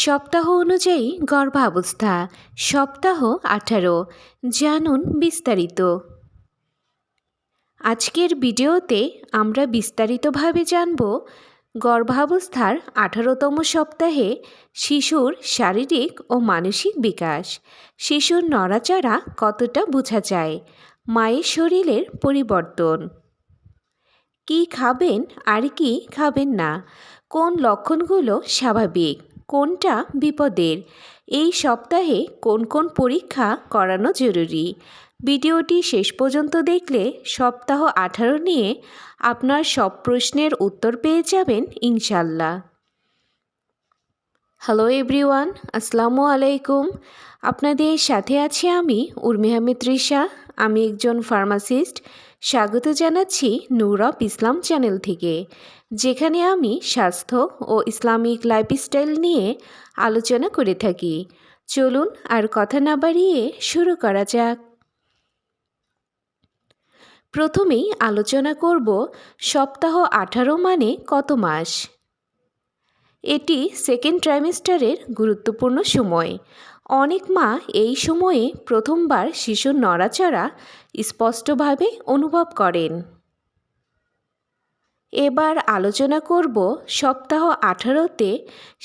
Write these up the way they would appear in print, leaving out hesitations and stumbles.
সপ্তাহ অনুযায়ী গর্ভাবস্থা সপ্তাহ 18। জানুন বিস্তারিত। আজকের ভিডিওতে আমরা বিস্তারিতভাবে জানব গর্ভাবস্থার 18তম সপ্তাহে শিশুর শারীরিক ও মানসিক বিকাশ, শিশুর নড়াচড়া কতটা বোঝা যায়, মায়ের শরীরের পরিবর্তন, কি খাবেন আর কি খাবেন না, কোন লক্ষণগুলো স্বাভাবিক, কোনটা বিপদের, এই সপ্তাহে কোন কোন পরীক্ষা করানো জরুরি। ভিডিওটি শেষ পর্যন্ত দেখলে সপ্তাহ 18 নিয়ে আপনার সব প্রশ্নের উত্তর পেয়ে যাবেন ইনশাল্লাহ। হ্যালো এভরিওয়ান, আসসালামু আলাইকুম। আপনাদের সাথে আছি আমি উর্মি আহমেদ তৃষা। আমি একজন ফার্মাসিস্ট। স্বাগত জানাচ্ছি নূর অফ ইসলাম চ্যানেল থেকে, যেখানে আমি স্বাস্থ্য ও ইসলামিক লাইফস্টাইল নিয়ে আলোচনা করে থাকি। চলুন আর কথা না বাড়িয়ে শুরু করা যাক। প্রথমেই আলোচনা করব সপ্তাহ 18 মানে কত মাস। এটি সেকেন্ড ট্রাইমেস্টারের গুরুত্বপূর্ণ সময়। অনেক মা এই সময়ে প্রথমবার শিশুর নড়াচড়া স্পষ্টভাবে অনুভব করেন। এবার আলোচনা করব সপ্তাহ 18তে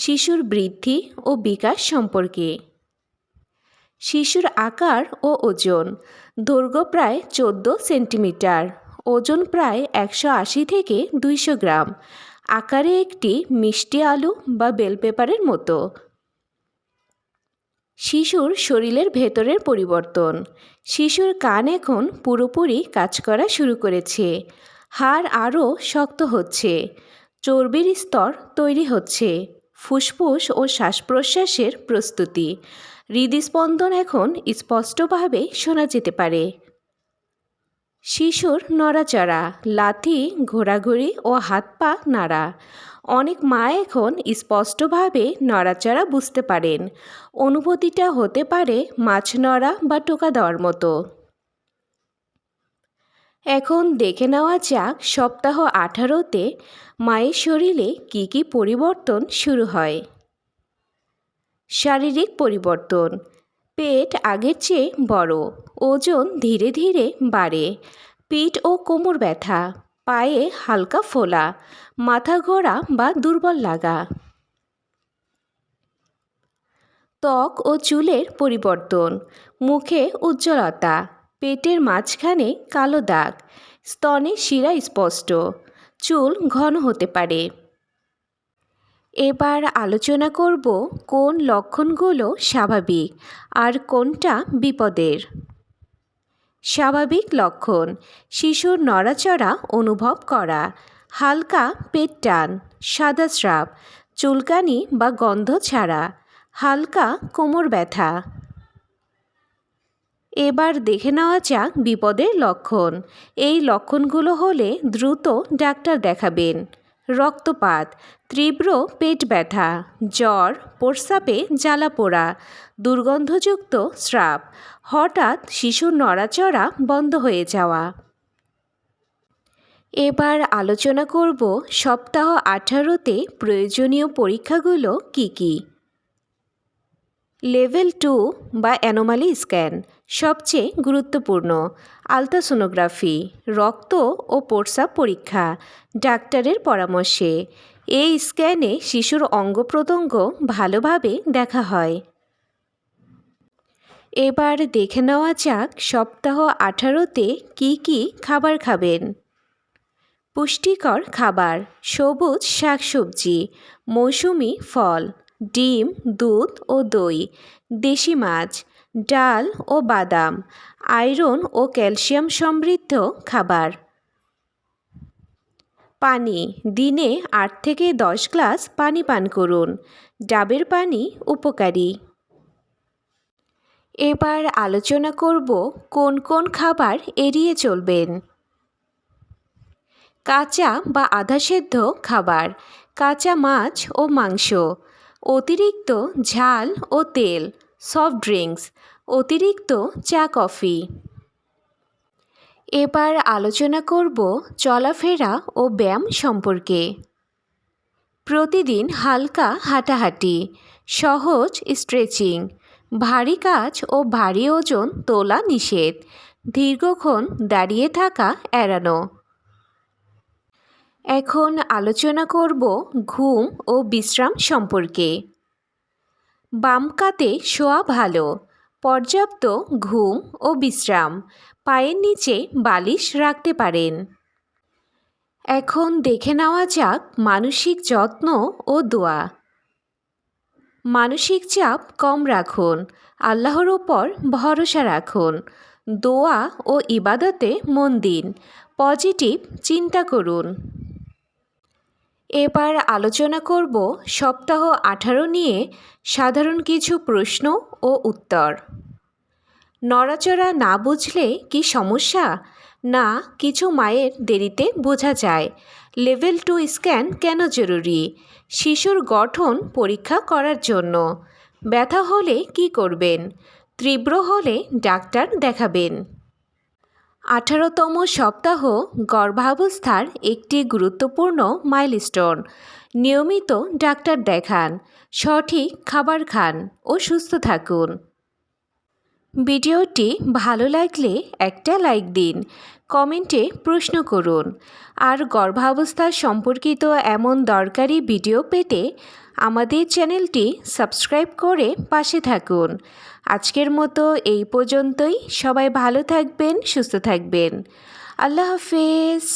শিশুর বৃদ্ধি ও বিকাশ সম্পর্কে। শিশুর আকার ও ওজন। দৈর্ঘ্য প্রায় 14 সেন্টিমিটার, ওজন প্রায় 180 থেকে 200 গ্রাম, আকারে একটি মিষ্টি আলু বা বেল পেপারের মতো। শিশুর শরীরের ভেতরের পরিবর্তন। শিশুর কান এখন পুরোপুরি কাজ করা শুরু করেছে, হাড় আরও শক্ত হচ্ছে, চর্বির স্তর তৈরি হচ্ছে, ফুসফুস ও শ্বাস প্রশ্বাসের প্রস্তুতি, হৃদস্পন্দন এখন স্পষ্টভাবে শোনা যেতে পারে। শিশুর নড়াচড়া, লাথি, ঘোরাঘুরি ও হাত পা নাড়া। অনেক মা এখন স্পষ্টভাবে নড়াচড়া বুঝতে পারেন। অনুভূতিটা হতে পারে মাছ নড়া বা টোকা দেওয়ার মতো। এখন দেখে নেওয়া যাক সপ্তাহ 18তে মায়ের শরীরে কী কী পরিবর্তন শুরু হয়। শারীরিক পরিবর্তন। পেট আগের চেয়ে বড়, ওজন ধীরে ধীরে বাড়ে, পিঠ ও কোমর ব্যথা, পায়ে হালকা ফোলা, মাথা ঘোরা বা দুর্বল লাগা। ত্বক ও চুলের পরিবর্তন। মুখে উজ্জ্বলতা, পেটের মাঝখানে কালো দাগ, স্তনে শিরা স্পষ্ট, চুল ঘন হতে পারে। এবার আলোচনা করব কোন লক্ষণগুলো স্বাভাবিক আর কোনটা বিপদের। স্বাভাবিক লক্ষণ: শিশুর নড়াচড়া অনুভব করা, হালকা পেট টান, সাদা স্রাব, চুলকানি বা গন্ধ ছাড়া, হালকা কোমর ব্যথা। এবার দেখে নেওয়া যাক বিপদের লক্ষণ। এই লক্ষণগুলো হলে দ্রুত ডাক্তার দেখাবেন। রক্তপাত, তীব্র পেট ব্যথা, জ্বর, প্রস্রাবে জ্বালা পোড়া, দুর্গন্ধযুক্ত স্রাব, হঠাৎ শিশুর নড়াচড়া বন্ধ হয়ে যাওয়া। এবার আলোচনা করব সপ্তাহ 18তে প্রয়োজনীয় পরীক্ষাগুলো কি কি। লেভেল 2 বা অ্যানোমালি স্ক্যান সবচেয়ে গুরুত্বপূর্ণ। আলট্রাসোনোগ্রাফি, রক্ত ও প্রস্রাব পরীক্ষা, ডাক্তারের পরামর্শে। এই স্ক্যানে শিশুর অঙ্গ প্রত্যঙ্গ ভালোভাবে দেখা হয়। এবার দেখে নেওয়া যাক সপ্তাহ 18তে কি কি খাবার খাবেন। পুষ্টিকর খাবার: সবুজ শাকসবজি, মৌসুমি ফল, ডিম, দুধ ও দই, দেশি মাছ, ডাল ও বাদাম, আয়রন ও ক্যালসিয়াম সমৃদ্ধ খাবার। পানি: দিনে 8 থেকে 10 গ্লাস পানি পান করুন। ডাবের পানি উপকারী। এবার আলোচনা করব কোন কোন খাবার এড়িয়ে চলবেন। কাঁচা বা আধা সেদ্ধ খাবার, কাঁচা মাছ ও মাংস, অতিরিক্ত ঝাল ও তেল, সফট ড্রিঙ্কস, অতিরিক্ত চা কফি। এবার আলোচনা করব চলাফেরা ও ব্যায়াম সম্পর্কে। প্রতিদিন হালকা হাঁটাহাঁটি, সহজ স্ট্রেচিং, ভারী কাজ ও ভারী ওজন তোলা নিষেধ, দীর্ঘক্ষণ দাঁড়িয়ে থাকা এড়ানো। এখন আলোচনা করব ঘুম ও বিশ্রাম সম্পর্কে। বাম কাতে শোয়া ভালো, পর্যাপ্ত ঘুম ও বিশ্রাম, পায়ের নিচে বালিশ রাখতে পারেন। এখন দেখে নেওয়া যাক মানসিক যত্ন ও দোয়া। মানসিক চাপ কম রাখুন, আল্লাহর ওপর ভরসা রাখুন, দোয়া ও ইবাদতে মন দিন, পজিটিভ চিন্তা করুন। এবার আলোচনা করব সপ্তাহ 18 নিয়ে সাধারণ কিছু প্রশ্ন ও উত্তর। নড়াচড়া না বুঝলে কি সমস্যা? না, কিছু মায়ের দেরিতে বোঝা যায়। লেভেল 2 স্ক্যান কেন জরুরি? শিশুর গঠন পরীক্ষা করার জন্য। ব্যথা হলে কি করবেন? তীব্র হলে ডাক্তার দেখাবেন। 18তম সপ্তাহ গর্ভাবস্থার একটি গুরুত্বপূর্ণ মাইলস্টোন। নিয়মিত ডাক্তার দেখান, সঠিক খাবার খান ও সুস্থ থাকুন। ভিডিওটি ভালো লাগলে একটা লাইক দিন, কমেন্টে প্রশ্ন করুন। আর গর্ভাবস্থা সম্পর্কিত এমন দরকারি ভিডিও পেতে আমাদের চ্যানেলটি সাবস্ক্রাইব করে পাশে থাকুন। আজকের মতো এই পর্যন্তই। সবাই ভালো থাকবেন, সুস্থ থাকবেন। আল্লাহ হাফেজ।